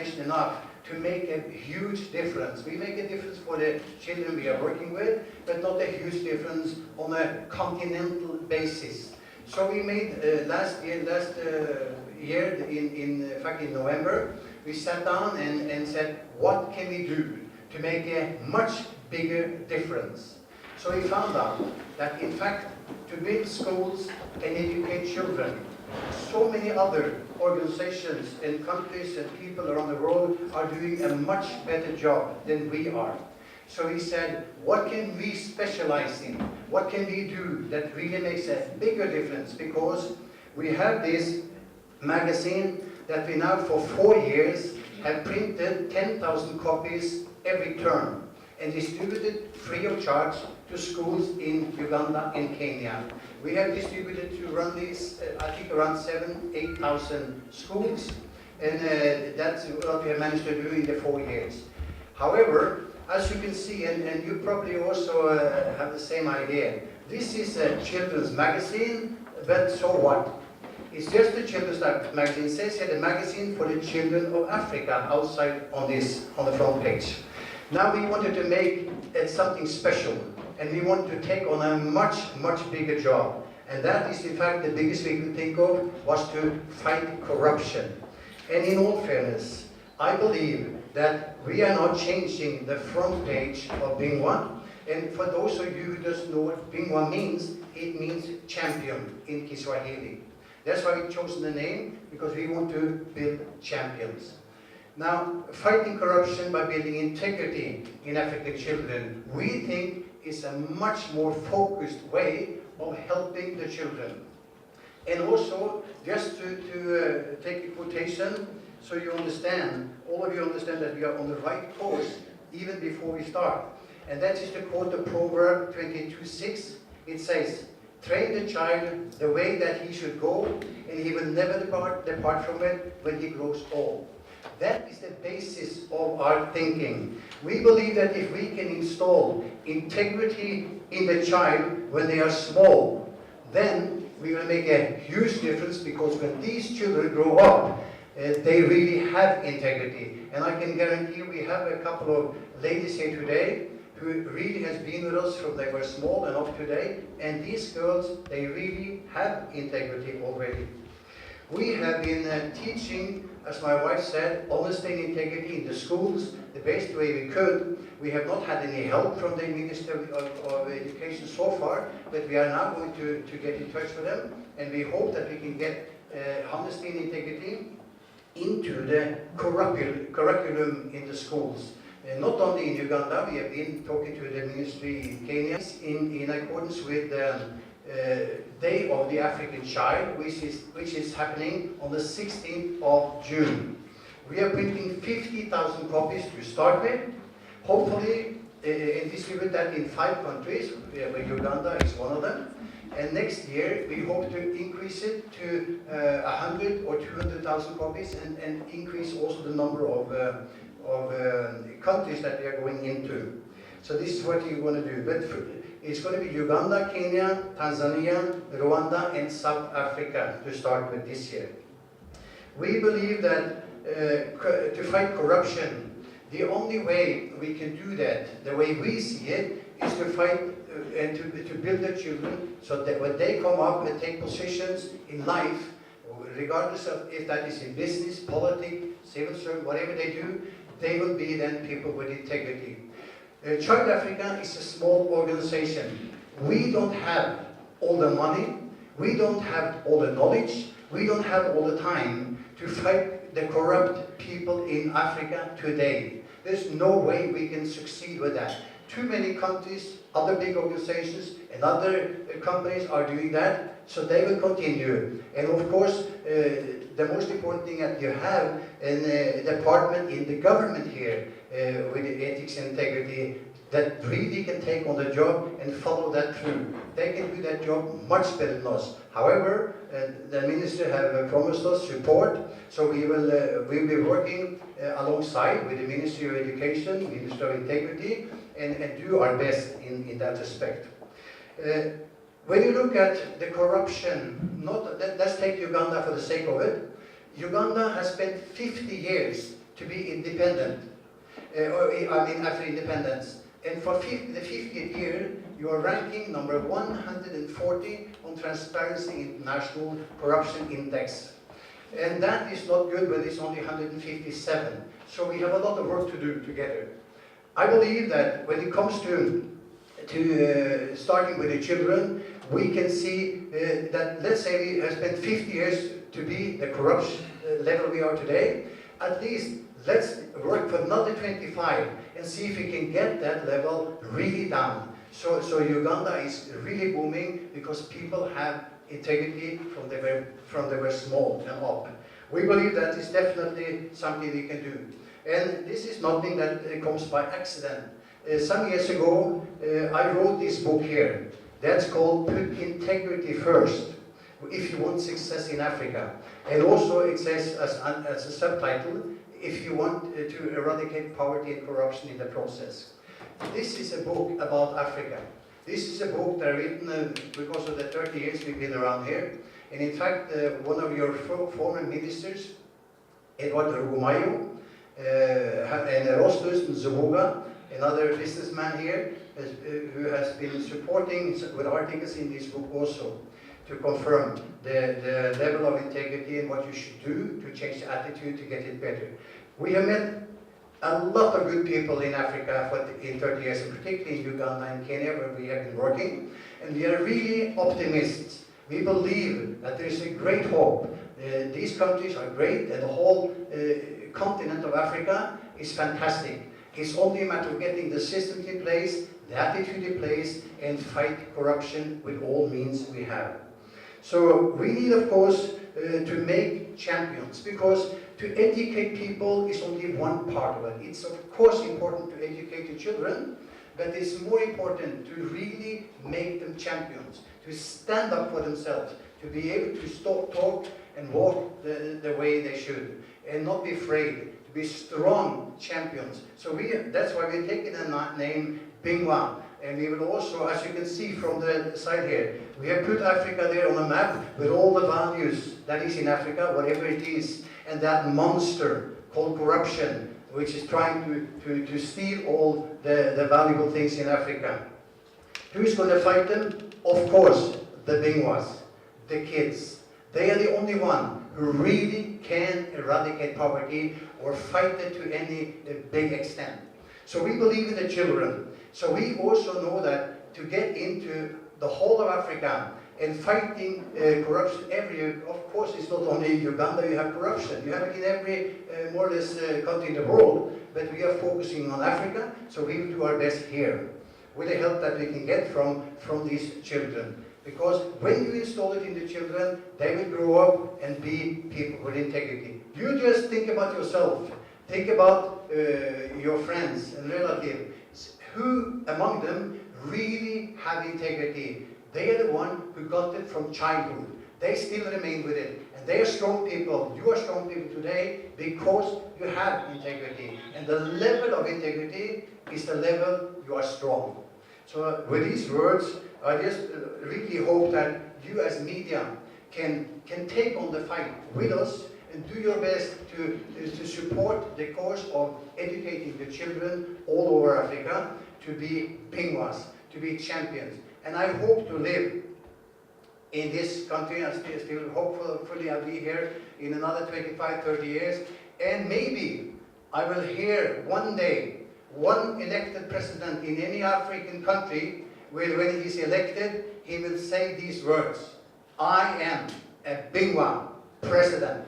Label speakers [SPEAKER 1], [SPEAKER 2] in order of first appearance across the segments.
[SPEAKER 1] organization enough to make a huge difference. We make a difference for the children we are working with, but not a huge difference on a continental basis. So we made last year, in fact in November, we sat down and said, what can we do to make a much bigger difference? So we found out that in fact, to build schools and educate children, so many other organizations and countries and people around the world are doing a much better job than we are. So we said, what can we specialize in? What can we do that really makes a bigger difference? Because we have this magazine that we now for 4 years have printed 10,000 copies every term and distributed free of charge to schools in Uganda and Kenya. We have distributed to run these, I think around 8,000 schools, and that's what we have managed to do in the 4 years. However, as you can see, and you probably also have the same idea, this is a children's magazine, but so what? It's just a children's magazine. It says here the magazine for the children of Africa outside on the front page. Now we wanted to make something special, and we want to take on a much bigger job. And that is in fact the biggest we could think of was to fight corruption. And in all fairness, I believe that we are now changing the front page of Bingwa. And for those of you who doesn't know what Bingwa means, it means champion in Kiswahili. That's why we've chosen the name, because we want to build champions. Now, fighting corruption by building integrity in African children, we think is a much more focused way of helping the children. And also, just to take a quotation, so you understand, all of you understand that we are on the right course even before we start. And that is the quote of Proverb 22:6. It says, train the child the way that he should go, and he will never depart from it when he grows old. That is the basis of our thinking. We believe that if we can install integrity in the child when they are small, then we will make a huge difference, because when these children grow up, they really have integrity. And I can guarantee we have a couple of ladies here today who really has been with us from they were small and up to today, and these girls, they really have integrity already. We have been teaching, as my wife said, honesty and integrity in the schools the best way we could. We have not had any help from the Ministry of Education so far, but we are now going to get in touch with them, and we hope that we can get honesty and integrity into the curriculum in the schools. Not only in Uganda, we have been talking to the ministry in Kenya in accordance with the Day of the African Child, which is happening on the 16th of June. We are printing 50,000 copies to start with, hopefully and distribute that in 5 countries, where Uganda is one of them. And next year, we hope to increase it to 100 or 200,000 copies, and increase also the number of countries that we are going into. So this is what you want to do. But it's going to be Uganda, Kenya, Tanzania, Rwanda, and South Africa to start with this year. We believe that to fight corruption, the only way we can do that, the way we see it, is to fight and to build the children so that when they come up and take positions in life, regardless of if that is in business, politics, civil service, whatever they do, they will be then people with integrity. Child Africa is a small organization. We don't have all the money, we don't have all the knowledge, we don't have all the time to fight the corrupt people in Africa today. There's no way we can succeed with that. Too many countries, other big organizations, and other companies are doing that, so they will continue. And of course, the most important thing that you have a department in the government here with ethics and integrity that really can take on the job and follow that through. They can do that job much better than us. However, the minister have promised us support, so we'll be working alongside with the Ministry of Education, Ministry of Integrity, and do our best in that respect. When you look at the corruption, let's take Uganda for the sake of it. Uganda has spent 50 years to be independent, after independence. And for the 50th year, you are ranking number 140 on Transparency International Corruption Index. And that is not good when it's only 157. So we have a lot of work to do together. I believe that when it comes to starting with the children, we can see that, let's say we have spent 50 years to be the corruption level we are today. At least let's work for another 25 and see if we can get that level really down. So Uganda is really booming because people have integrity from they were small and up. We believe that is definitely something we can do. And this is nothing that comes by accident. Some years ago, I wrote this book here. That's called Put Integrity First, if you want success in Africa. And also it says as a subtitle, if you want to eradicate poverty and corruption in the process. This is a book about Africa. This is a book that I've written because of the 30 years we've been around here. And in fact, one of your former ministers, Edward Rugumayo, and Rostus Nzubuga, another businessman here, who has been supporting with articles in this book also, to confirm the level of integrity and what you should do to change the attitude to get it better. We have met a lot of good people in Africa in 30 years, and particularly in Uganda and Kenya, where we have been working, and we are really optimists. We believe that there is a great hope. These countries are great, and the whole continent of Africa is fantastic. It's only a matter of getting the systems in place, the attitude in place, and fight corruption with all means we have. So we need, of course, to make champions, because to educate people is only one part of it. It's of course important to educate the children, but it's more important to really make them champions, to stand up for themselves, to be able to stop, talk and walk the way they should, and not be afraid, to be strong champions. So that's why we're taking the name Bingwa. And we will also, as you can see from the side here, we have put Africa there on a map with all the values that is in Africa, whatever it is, and that monster called corruption, which is trying to steal all the valuable things in Africa. Who's going to fight them? Of course, the Bingwas, the kids. They are the only one who really can eradicate poverty or fight it to any big extent. So we believe in the children. So we also know that to get into the whole of Africa and fighting corruption of course it's not only in Uganda you have corruption, you have it in every more or less country in the world, but we are focusing on Africa, so we will do our best here with the help that we can get from these children. Because when you install it in the children, they will grow up and be people with integrity. You just think about yourself, think about your friends and relatives. Who among them really have integrity? They are the one who got it from childhood. They still remain with it. And they are strong people. You are strong people today because you have integrity. And the level of integrity is the level you are strong. So with these words, I just really hope that you as media can take on the fight with us and do your best to support the cause of educating the children all over Africa to be Bingwas, to be champions. And I hope to live in this country, and still hopefully I'll be here in another 25, 30 years, and maybe I will hear one day one elected president in any African country where when he's elected, he will say these words: I am a Bingwa president.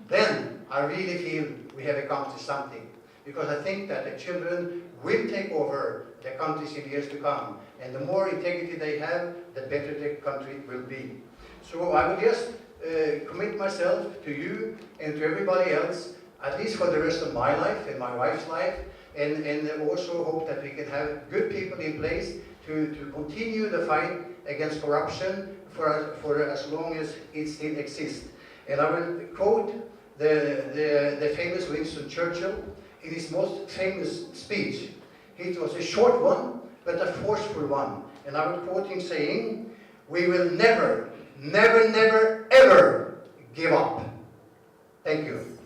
[SPEAKER 1] Then I really feel we have accomplished something, because I think that the children will take over the countries in the years to come, and the more integrity they have, the better the country will be. So I will just commit myself to you and to everybody else, at least for the rest of my life and my wife's life, and also hope that we can have good people in place to continue the fight against corruption for as long as it still exists. And I will quote the famous Winston Churchill in his most famous speech. It was a short one, but a forceful one. And I will quote him saying, "We will never, never, never, ever give up." Thank you.